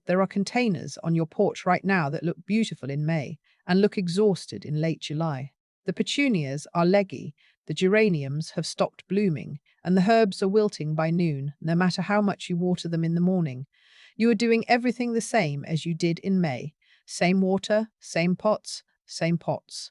There are containers on your porch right now that look beautiful in May and look exhausted in late July. The petunias are leggy, the geraniums have stopped blooming, and the herbs are wilting by noon, no matter how much you water them in the morning. You are doing everything the same as you did in May. Same water, same pots, same pots.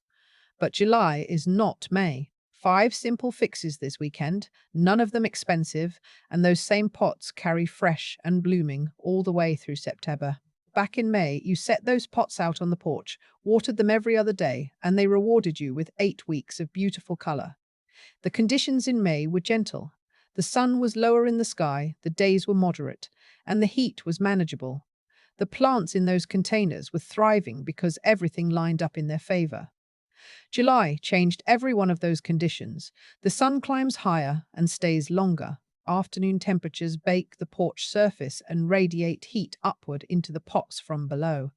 But July is not May. 5 simple fixes this weekend, none of them expensive, and those same pots carry fresh and blooming all the way through September. Back in May, you set those pots out on the porch, watered them every other day, and they rewarded you with 8 weeks of beautiful color. The conditions in May were gentle. The sun was lower in the sky, the days were moderate, and the heat was manageable. The plants in those containers were thriving because everything lined up in their favor. July changed every one of those conditions. The sun climbs higher and stays longer. Afternoon temperatures bake the porch surface and radiate heat upward into the pots from below.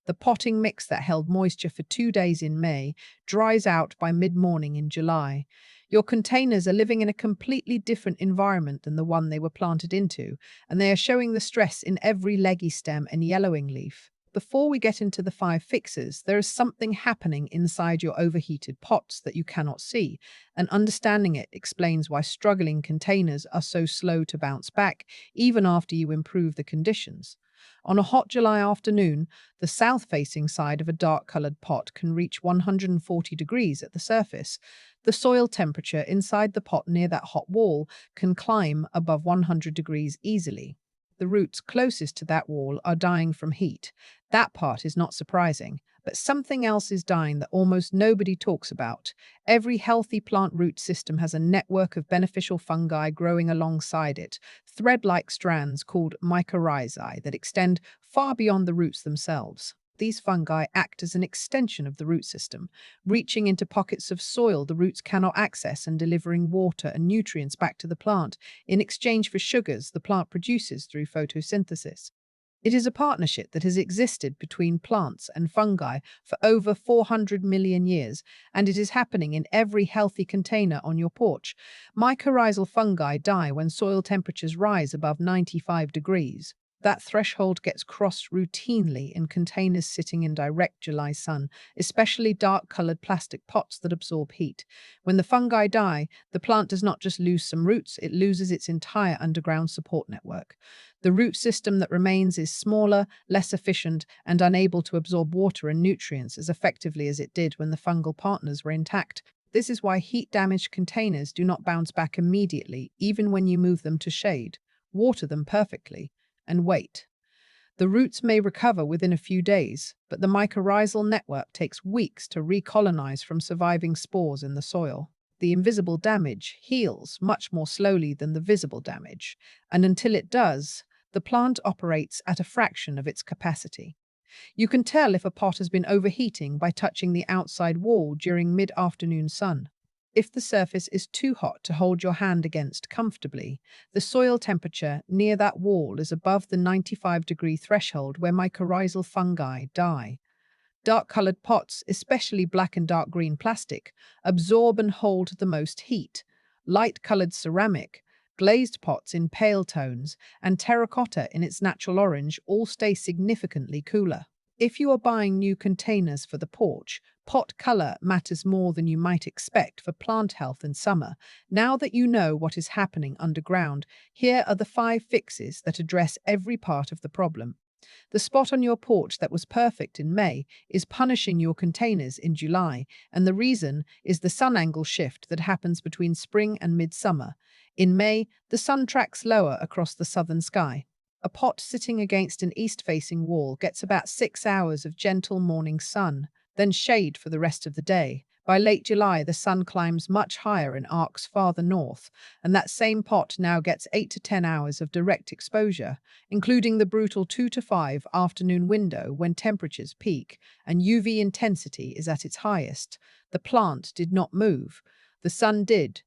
The potting mix that held moisture for 2 days in May dries out by mid-morning in July. Your containers are living in a completely different environment than the one they were planted into, and they are showing the stress in every leggy stem and yellowing leaf. Before we get into the 5 fixes, there is something happening inside your overheated pots that you cannot see, and understanding it explains why struggling containers are so slow to bounce back, even after you improve the conditions. On a hot July afternoon, the south-facing side of a dark-colored pot can reach 140 degrees at the surface. The soil temperature inside the pot near that hot wall can climb above 100 degrees easily. The roots closest to that wall are dying from heat. That part is not surprising, but something else is dying that almost nobody talks about. Every healthy plant root system has a network of beneficial fungi growing alongside it, thread-like strands called mycorrhizae that extend far beyond the roots themselves. These fungi act as an extension of the root system, reaching into pockets of soil the roots cannot access and delivering water and nutrients back to the plant in exchange for sugars the plant produces through photosynthesis. It is a partnership that has existed between plants and fungi for over 400 million years, and it is happening in every healthy container on your porch. Mycorrhizal fungi die when soil temperatures rise above 95 degrees. That threshold gets crossed routinely in containers sitting in direct July sun, especially dark-colored plastic pots that absorb heat. When the fungi die, the plant does not just lose some roots, it loses its entire underground support network. The root system that remains is smaller, less efficient, and unable to absorb water and nutrients as effectively as it did when the fungal partners were intact. This is why heat-damaged containers do not bounce back immediately, even when you move them to shade. Water them perfectly and wait. The roots may recover within a few days, but the mycorrhizal network takes weeks to recolonize from surviving spores in the soil. The invisible damage heals much more slowly than the visible damage, and until it does, the plant operates at a fraction of its capacity. You can tell if a pot has been overheating by touching the outside wall during mid-afternoon sun. If the surface is too hot to hold your hand against comfortably, the soil temperature near that wall is above the 95-degree threshold where mycorrhizal fungi die. Dark-colored pots, especially black and dark green plastic, absorb and hold the most heat. Light-colored ceramic, glazed pots in pale tones, and terracotta in its natural orange all stay significantly cooler. If you are buying new containers for the porch, pot color matters more than you might expect for plant health in summer. Now that you know what is happening underground, here are the 5 fixes that address every part of the problem. The spot on your porch that was perfect in May is punishing your containers in July, and the reason is the sun angle shift that happens between spring and midsummer. In May, the sun tracks lower across the southern sky. A pot sitting against an east-facing wall gets about 6 hours of gentle morning sun, then shade for the rest of the day. By late July, the sun climbs much higher and arcs farther north, and that same pot now gets 8 to 10 hours of direct exposure, including the brutal 2 to 5 afternoon window when temperatures peak and UV intensity is at its highest. The plant did not move. The sun did.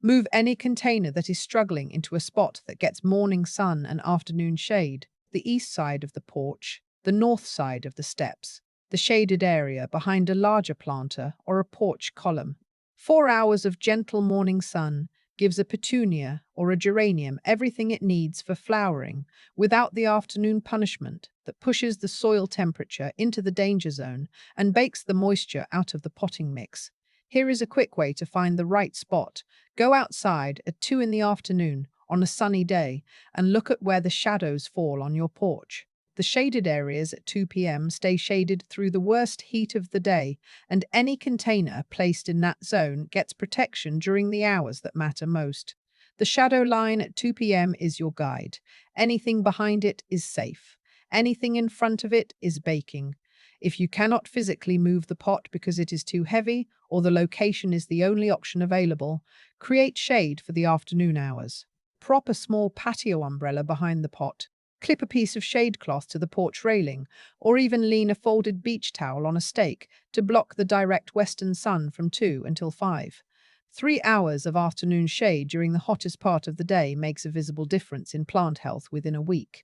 Move any container that is struggling into a spot that gets morning sun and afternoon shade, the east side of the porch, the north side of the steps, the shaded area behind a larger planter or a porch column. 4 hours of gentle morning sun, gives a petunia or a geranium everything it needs for flowering without the afternoon punishment that pushes the soil temperature into the danger zone and bakes the moisture out of the potting mix. Here is a quick way to find the right spot. Go outside at 2 in the afternoon on a sunny day and look at where the shadows fall on your porch. The shaded areas at 2 p.m. stay shaded through the worst heat of the day, and any container placed in that zone gets protection during the hours that matter most. The shadow line at 2 p.m. is your guide. Anything behind it is safe. Anything in front of it is baking. If you cannot physically move the pot because it is too heavy or the location is the only option available, create shade for the afternoon hours. Prop a small patio umbrella behind the pot. Clip a piece of shade cloth to the porch railing, or even lean a folded beach towel on a stake to block the direct western sun from 2 until 5. 3 hours of afternoon shade during the hottest part of the day makes a visible difference in plant health within a week.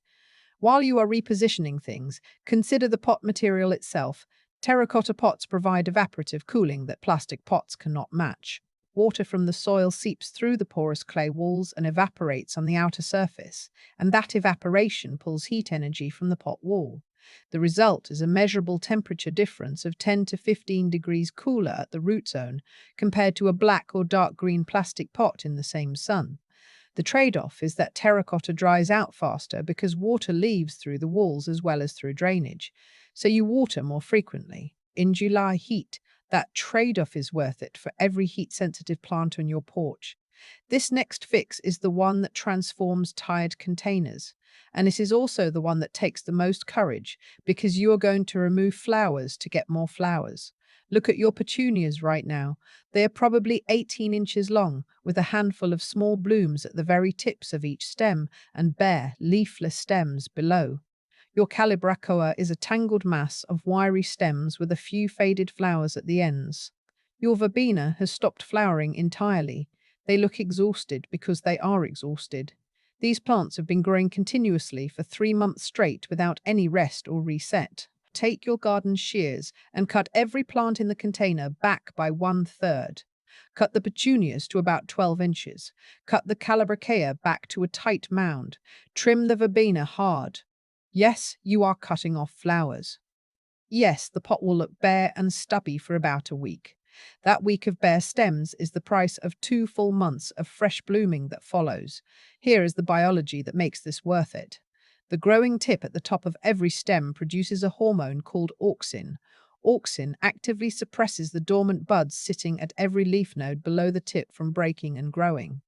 While you are repositioning things, consider the pot material itself. Terracotta pots provide evaporative cooling that plastic pots cannot match. Water from the soil seeps through the porous clay walls and evaporates on the outer surface, and that evaporation pulls heat energy from the pot wall. The result is a measurable temperature difference of 10 to 15 degrees cooler at the root zone compared to a black or dark green plastic pot in the same sun. The trade-off is that terracotta dries out faster because water leaves through the walls as well as through drainage, so you water more frequently. In July heat, that trade-off is worth it for every heat-sensitive plant on your porch. This next fix is the one that transforms tired containers, and it is also the one that takes the most courage because you are going to remove flowers to get more flowers. Look at your petunias right now. They are probably 18 inches long, with a handful of small blooms at the very tips of each stem and bare, leafless stems below. Your calibrachoa is a tangled mass of wiry stems with a few faded flowers at the ends. Your verbena has stopped flowering entirely. They look exhausted because they are exhausted. These plants have been growing continuously for 3 months straight without any rest or reset. Take your garden shears and cut every plant in the container back by 1/3. Cut the petunias to about 12 inches. Cut the calibrachoa back to a tight mound. Trim the verbena hard. Yes, you are cutting off flowers. Yes, the pot will look bare and stubby for about a week. That week of bare stems is the price of 2 full months of fresh blooming that follows. Here is the biology that makes this worth it. The growing tip at the top of every stem produces a hormone called auxin. Auxin actively suppresses the dormant buds sitting at every leaf node below the tip from breaking and growing.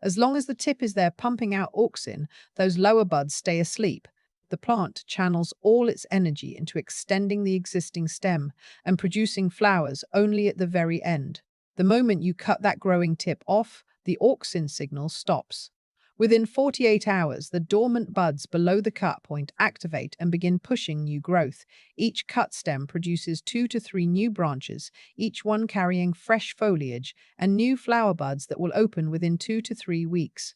As long as the tip is there pumping out auxin, those lower buds stay asleep. The plant channels all its energy into extending the existing stem and producing flowers only at the very end. The moment you cut that growing tip off, the auxin signal stops. Within 48 hours, the dormant buds below the cut point activate and begin pushing new growth. Each cut stem produces 2 to 3 new branches, each one carrying fresh foliage and new flower buds that will open within 2 to 3 weeks.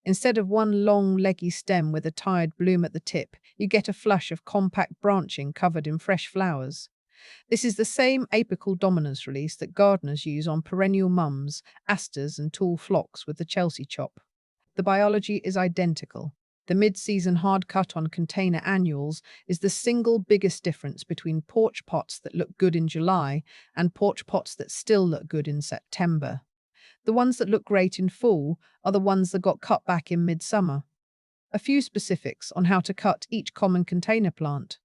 Instead of one long, leggy stem with a tired bloom at the tip, you get a flush of compact branching covered in fresh flowers. This is the same apical dominance release that gardeners use on perennial mums, asters, and tall phlox with the Chelsea chop. The biology is identical. The mid-season hard cut on container annuals is the single biggest difference between porch pots that look good in July and porch pots that still look good in September. The ones that look great in fall are the ones that got cut back in midsummer. A few specifics on how to cut each common container plant.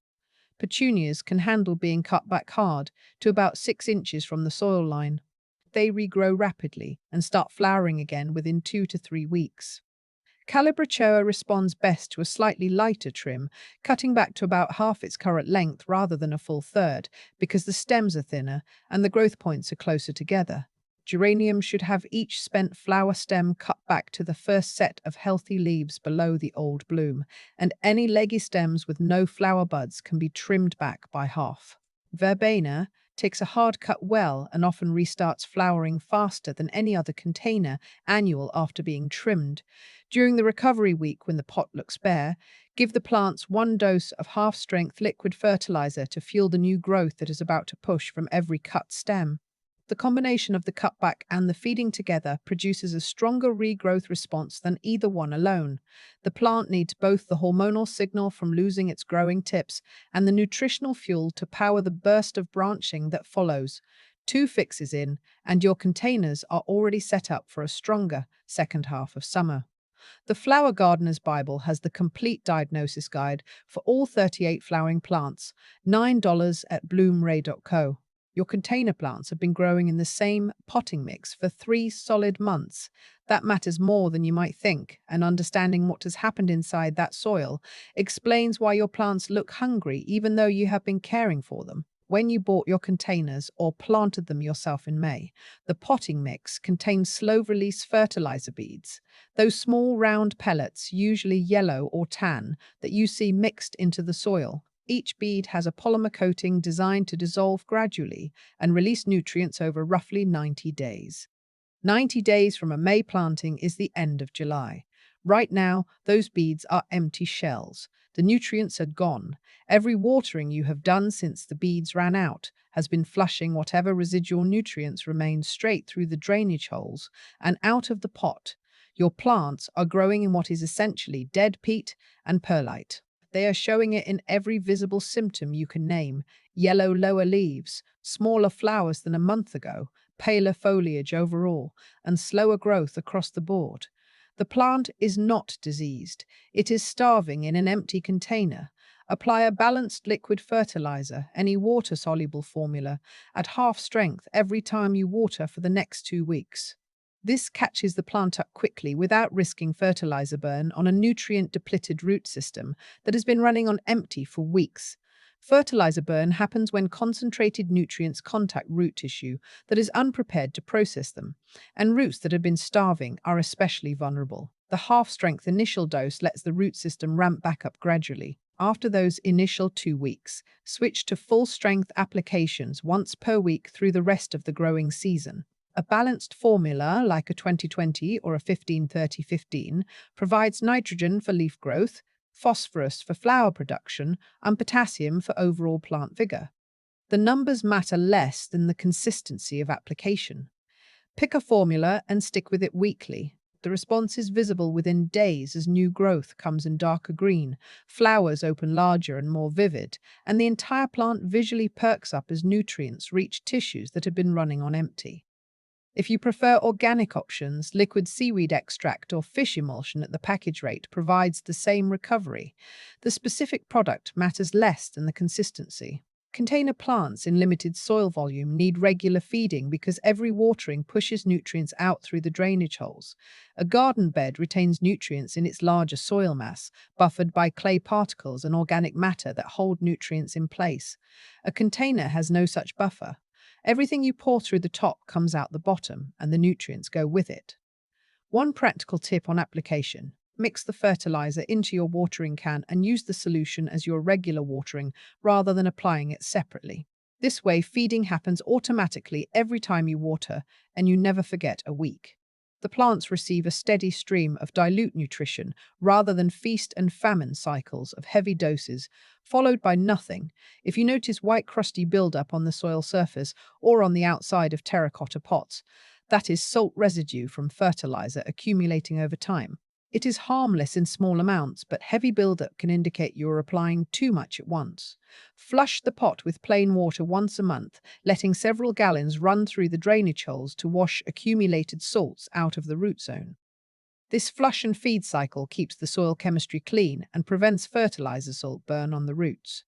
Petunias can handle being cut back hard to about 6 inches from the soil line. They regrow rapidly and start flowering again within 2 to 3 weeks. Calibrachoa responds best to a slightly lighter trim, cutting back to about half its current length rather than a full third, because the stems are thinner and the growth points are closer together. Geraniums should have each spent flower stem cut back to the first set of healthy leaves below the old bloom, and any leggy stems with no flower buds can be trimmed back by half. Verbena takes a hard cut well and often restarts flowering faster than any other container annual after being trimmed. During the recovery week when the pot looks bare, give the plants 1 dose of half-strength liquid fertilizer to fuel the new growth that is about to push from every cut stem. The combination of the cutback and the feeding together produces a stronger regrowth response than either one alone. The plant needs both the hormonal signal from losing its growing tips and the nutritional fuel to power the burst of branching that follows. Two fixes in, and your containers are already set up for a stronger second half of summer. The Flower Gardener's Bible has the complete diagnosis guide for all 38 flowering plants, $9 at bloomray.co. Your container plants have been growing in the same potting mix for 3 solid months. That matters more than you might think, and understanding what has happened inside that soil explains why your plants look hungry even though you have been caring for them. When you bought your containers or planted them yourself in May, the potting mix contained slow-release fertilizer beads, those small round pellets, usually yellow or tan, that you see mixed into the soil. Each bead has a polymer coating designed to dissolve gradually and release nutrients over roughly 90 days. 90 days from a May planting is the end of July. Right now, those beads are empty shells. The nutrients are gone. Every watering you have done since the beads ran out has been flushing whatever residual nutrients remain straight through the drainage holes and out of the pot. Your plants are growing in what is essentially dead peat and perlite. They are showing it in every visible symptom you can name: yellow lower leaves, smaller flowers than a month ago, paler foliage overall, and slower growth across the board. The plant is not diseased. It is starving in an empty container. Apply a balanced liquid fertilizer, any water-soluble formula, at half strength every time you water for the next 2 weeks. This catches the plant up quickly without risking fertilizer burn on a nutrient-depleted root system that has been running on empty for weeks. Fertilizer burn happens when concentrated nutrients contact root tissue that is unprepared to process them, and roots that have been starving are especially vulnerable. The half-strength initial dose lets the root system ramp back up gradually. After those initial 2 weeks, switch to full-strength applications once per week through the rest of the growing season. A balanced formula, like a 20-20 or a 15-30-15, provides nitrogen for leaf growth, phosphorus for flower production, and potassium for overall plant vigor. The numbers matter less than the consistency of application. Pick a formula and stick with it weekly. The response is visible within days as new growth comes in darker green, flowers open larger and more vivid, and the entire plant visually perks up as nutrients reach tissues that have been running on empty. If you prefer organic options, liquid seaweed extract or fish emulsion at the package rate provides the same recovery. The specific product matters less than the consistency. Container plants in limited soil volume need regular feeding because every watering pushes nutrients out through the drainage holes. A garden bed retains nutrients in its larger soil mass, buffered by clay particles and organic matter that hold nutrients in place. A container has no such buffer. Everything you pour through the top comes out the bottom, and the nutrients go with it. One practical tip on application: mix the fertilizer into your watering can and use the solution as your regular watering rather than applying it separately. This way, feeding happens automatically every time you water, and you never forget a week. The plants receive a steady stream of dilute nutrition rather than feast and famine cycles of heavy doses, followed by nothing. If you notice white crusty buildup on the soil surface or on the outside of terracotta pots, that is salt residue from fertilizer accumulating over time. It is harmless in small amounts, but heavy buildup can indicate you're applying too much at once. Flush the pot with plain water once a month, letting several gallons run through the drainage holes to wash accumulated salts out of the root zone. This flush and feed cycle keeps the soil chemistry clean and prevents fertilizer salt burn on the roots.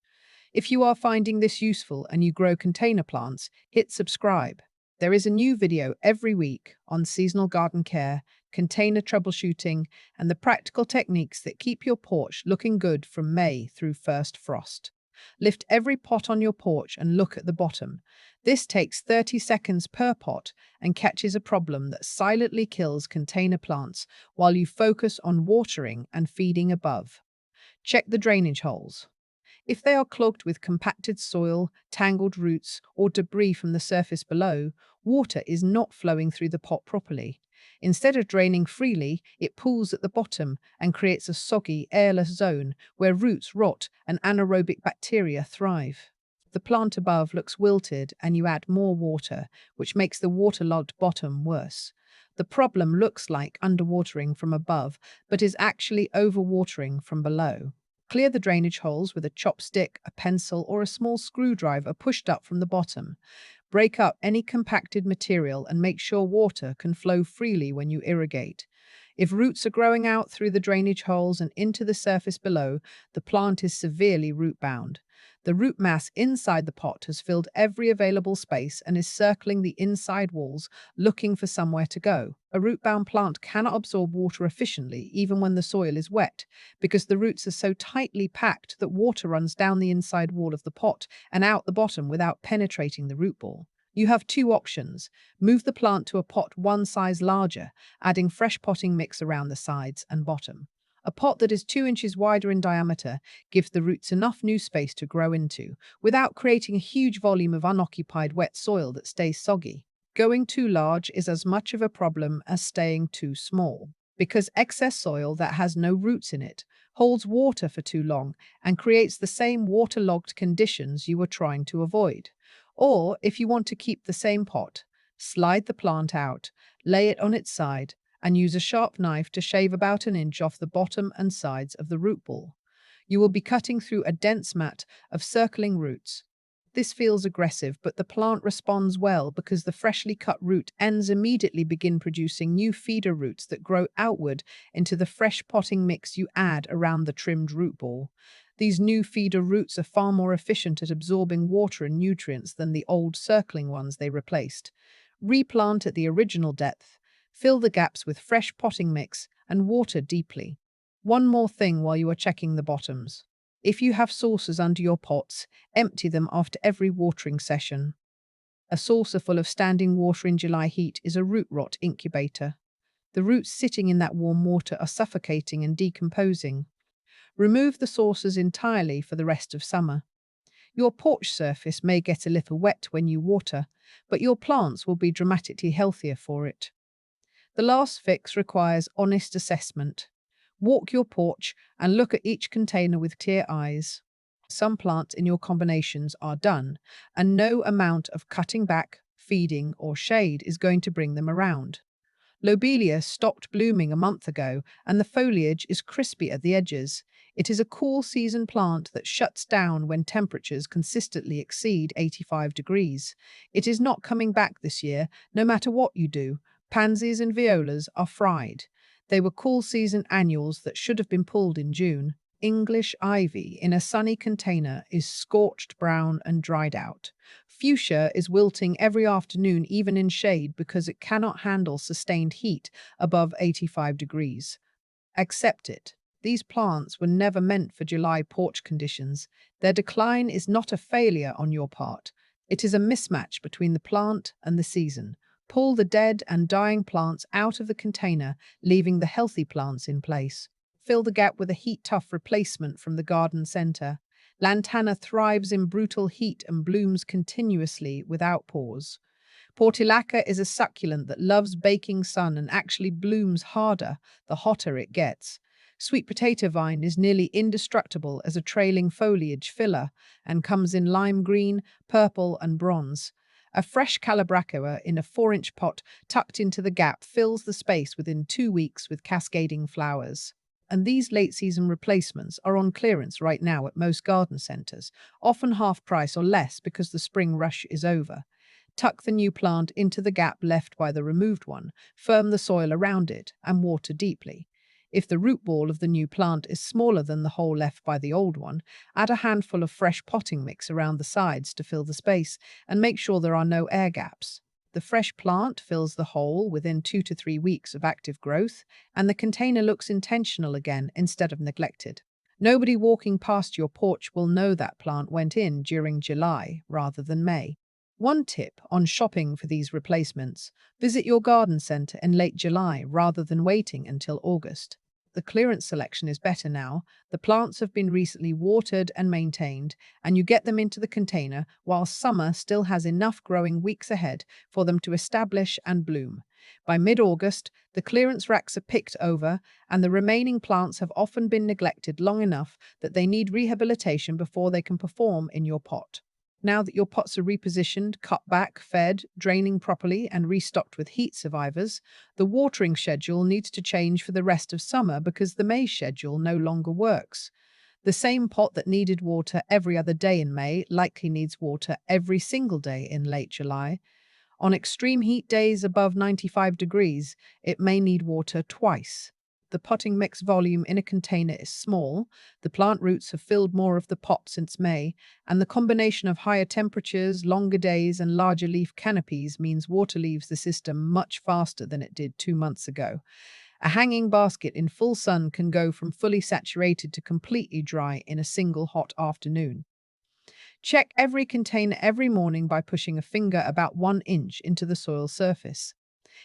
If you are finding this useful and you grow container plants, hit subscribe. There is a new video every week on seasonal garden care, container troubleshooting, and the practical techniques that keep your porch looking good from May through first frost. Lift every pot on your porch and look at the bottom. This takes 30 seconds per pot and catches a problem that silently kills container plants while you focus on watering and feeding above. Check the drainage holes. If they are clogged with compacted soil, tangled roots, or debris from the surface below, water is not flowing through the pot properly. Instead of draining freely, it pools at the bottom and creates a soggy, airless zone where roots rot and anaerobic bacteria thrive. The plant above looks wilted and you add more water, which makes the waterlogged bottom worse. The problem looks like underwatering from above, but is actually overwatering from below. Clear the drainage holes with a chopstick, a pencil, or a small screwdriver pushed up from the bottom. Break up any compacted material and make sure water can flow freely when you irrigate. If roots are growing out through the drainage holes and into the surface below, the plant is severely root bound. The root mass inside the pot has filled every available space and is circling the inside walls, looking for somewhere to go. A root-bound plant cannot absorb water efficiently even when the soil is wet, because the roots are so tightly packed that water runs down the inside wall of the pot and out the bottom without penetrating the root ball. You have two options. Move the plant to a pot one size larger, adding fresh potting mix around the sides and bottom. A pot that is 2 inches wider in diameter gives the roots enough new space to grow into, without creating a huge volume of unoccupied wet soil that stays soggy. Going too large is as much of a problem as staying too small, because excess soil that has no roots in it holds water for too long and creates the same waterlogged conditions you are trying to avoid. Or, if you want to keep the same pot, slide the plant out, lay it on its side, and use a sharp knife to shave about an inch off the bottom and sides of the root ball. You will be cutting through a dense mat of circling roots. This feels aggressive, but the plant responds well because the freshly cut root ends immediately begin producing new feeder roots that grow outward into the fresh potting mix you add around the trimmed root ball. These new feeder roots are far more efficient at absorbing water and nutrients than the old circling ones they replaced. Replant at the original depth, fill the gaps with fresh potting mix, and water deeply. One more thing while you are checking the bottoms. If you have saucers under your pots, empty them after every watering session. A saucer full of standing water in July heat is a root rot incubator. The roots sitting in that warm water are suffocating and decomposing. Remove the saucers entirely for the rest of summer. Your porch surface may get a little wet when you water, but your plants will be dramatically healthier for it. The last fix requires honest assessment. Walk your porch and look at each container with clear eyes. Some plants in your combinations are done, and no amount of cutting back, feeding, or shade is going to bring them around. Lobelia stopped blooming a month ago, and the foliage is crispy at the edges. It is a cool season plant that shuts down when temperatures consistently exceed 85 degrees. It is not coming back this year, no matter what you do. Pansies and violas are fried. They were cool season annuals that should have been pulled in June. English ivy in a sunny container is scorched brown and dried out. Fuchsia is wilting every afternoon, even in shade, because it cannot handle sustained heat above 85 degrees. Accept it. These plants were never meant for July porch conditions. Their decline is not a failure on your part. It is a mismatch between the plant and the season. Pull the dead and dying plants out of the container, leaving the healthy plants in place. Fill the gap with a heat-tough replacement from the garden center. Lantana thrives in brutal heat and blooms continuously without pause. Portulaca is a succulent that loves baking sun and actually blooms harder the hotter it gets. Sweet potato vine is nearly indestructible as a trailing foliage filler and comes in lime green, purple, and bronze. A fresh calibrachoa in a 4-inch pot tucked into the gap fills the space within 2 weeks with cascading flowers. And these late-season replacements are on clearance right now at most garden centers, often half price or less because the spring rush is over. Tuck the new plant into the gap left by the removed one, firm the soil around it, and water deeply. If the root ball of the new plant is smaller than the hole left by the old one, add a handful of fresh potting mix around the sides to fill the space and make sure there are no air gaps. The fresh plant fills the hole within 2 to 3 weeks of active growth, and the container looks intentional again instead of neglected. Nobody walking past your porch will know that plant went in during July rather than May. One tip on shopping for these replacements: visit your garden center in late July rather than waiting until August. The clearance selection is better now. The plants have been recently watered and maintained, and you get them into the container while summer still has enough growing weeks ahead for them to establish and bloom. By mid-August, the clearance racks are picked over, and the remaining plants have often been neglected long enough that they need rehabilitation before they can perform in your pot. Now that your pots are repositioned, cut back, fed, draining properly, and restocked with heat survivors, the watering schedule needs to change for the rest of summer because the May schedule no longer works. The same pot that needed water every other day in May likely needs water every single day in late July. On extreme heat days above 95 degrees, it may need water twice. The potting mix volume in a container is small, the plant roots have filled more of the pot since May, and the combination of higher temperatures, longer days, and larger leaf canopies means water leaves the system much faster than it did 2 months ago. A hanging basket in full sun can go from fully saturated to completely dry in a single hot afternoon. Check every container every morning by pushing a finger about 1 inch into the soil surface.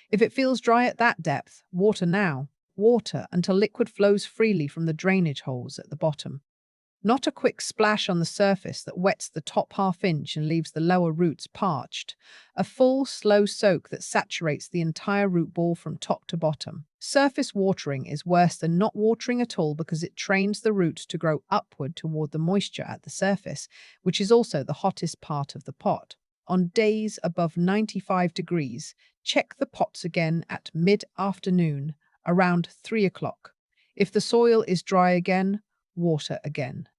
If it feels dry at that depth, water now. Water until liquid flows freely from the drainage holes at the bottom. Not a quick splash on the surface that wets the top ½ inch and leaves the lower roots parched. A full, slow soak that saturates the entire root ball from top to bottom. Surface watering is worse than not watering at all because it trains the roots to grow upward toward the moisture at the surface, which is also the hottest part of the pot. On days above 95 degrees, check the pots again at mid-afternoon, around 3 o'clock. If the soil is dry again, water again.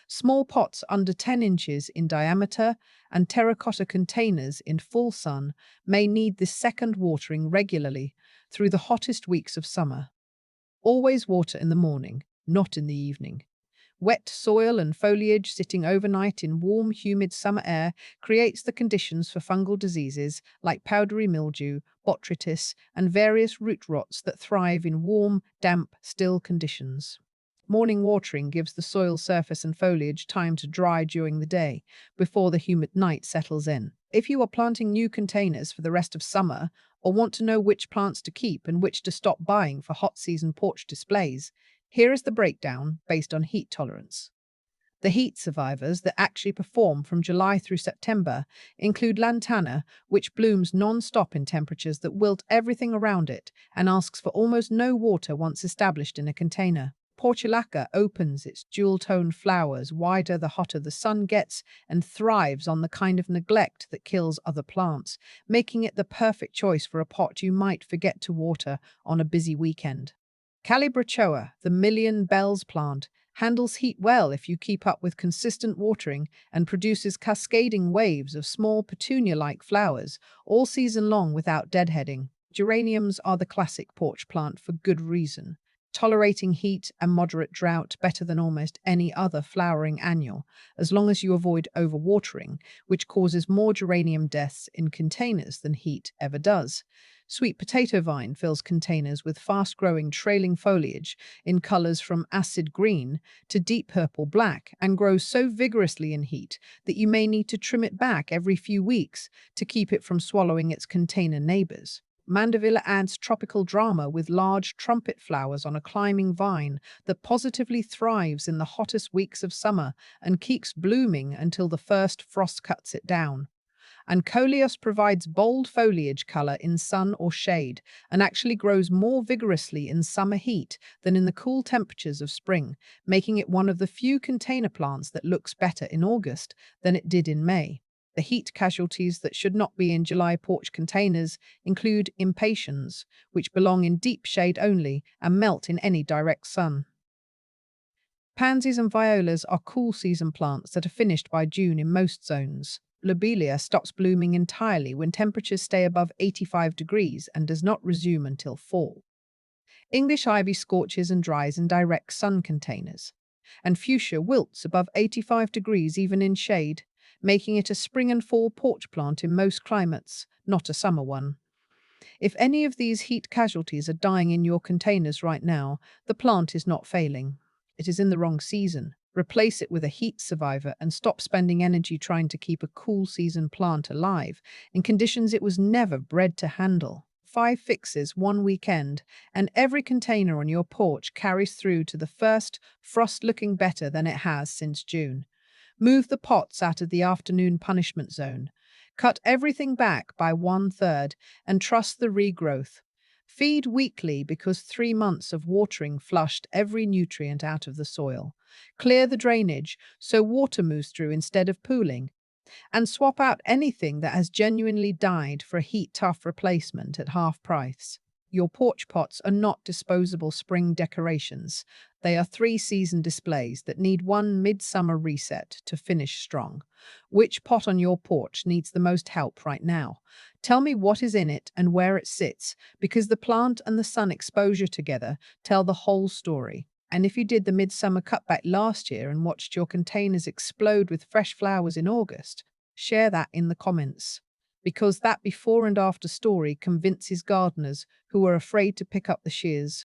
Small pots under 10 inches in diameter and terracotta containers in full sun may need this second watering regularly through the hottest weeks of summer. Always water in the morning, not in the evening. Wet soil and foliage sitting overnight in warm, humid summer air creates the conditions for fungal diseases like powdery mildew, botrytis, and various root rots that thrive in warm, damp, still conditions. Morning watering gives the soil surface and foliage time to dry during the day, before the humid night settles in. If you are planting new containers for the rest of summer, or want to know which plants to keep and which to stop buying for hot season porch displays, here is the breakdown based on heat tolerance. The heat survivors that actually perform from July through September include lantana, which blooms non-stop in temperatures that wilt everything around it and asks for almost no water once established in a container. Portulaca opens its dual-toned flowers wider the hotter the sun gets and thrives on the kind of neglect that kills other plants, making it the perfect choice for a pot you might forget to water on a busy weekend. Calibrachoa, the million bells plant, handles heat well if you keep up with consistent watering and produces cascading waves of small petunia-like flowers all season long without deadheading. Geraniums are the classic porch plant for good reason, tolerating heat and moderate drought better than almost any other flowering annual, as long as you avoid overwatering, which causes more geranium deaths in containers than heat ever does. Sweet potato vine fills containers with fast-growing trailing foliage in colors from acid green to deep purple black and grows so vigorously in heat that you may need to trim it back every few weeks to keep it from swallowing its container neighbors. Mandevilla adds tropical drama with large trumpet flowers on a climbing vine that positively thrives in the hottest weeks of summer and keeps blooming until the first frost cuts it down. And Coleus provides bold foliage color in sun or shade and actually grows more vigorously in summer heat than in the cool temperatures of spring, making it one of the few container plants that looks better in August than it did in May. The heat casualties that should not be in July porch containers include impatiens, which belong in deep shade only and melt in any direct sun. Pansies and violas are cool season plants that are finished by June in most zones. Lobelia stops blooming entirely when temperatures stay above 85 degrees and does not resume until fall. English ivy scorches and dries in direct sun containers, and fuchsia wilts above 85 degrees even in shade, making it a spring and fall porch plant in most climates, not a summer one. If any of these heat casualties are dying in your containers right now, the plant is not failing. It is in the wrong season. Replace it with a heat survivor and stop spending energy trying to keep a cool season plant alive in conditions it was never bred to handle. 5 fixes, 1 weekend, and every container on your porch carries through to the first frost looking better than it has since June. Move the pots out of the afternoon punishment zone. Cut everything back by 1/3 and trust the regrowth. Feed weekly because 3 months of watering flushed every nutrient out of the soil. Clear the drainage so water moves through instead of pooling. And swap out anything that has genuinely died for a heat-tough replacement at half price. Your porch pots are not disposable spring decorations. They are three-season displays that need one midsummer reset to finish strong. Which pot on your porch needs the most help right now? Tell me what is in it and where it sits, because the plant and the sun exposure together tell the whole story. And if you did the midsummer cutback last year and watched your containers explode with fresh flowers in August, share that in the comments. Because that before and after story convinces gardeners who are afraid to pick up the shears.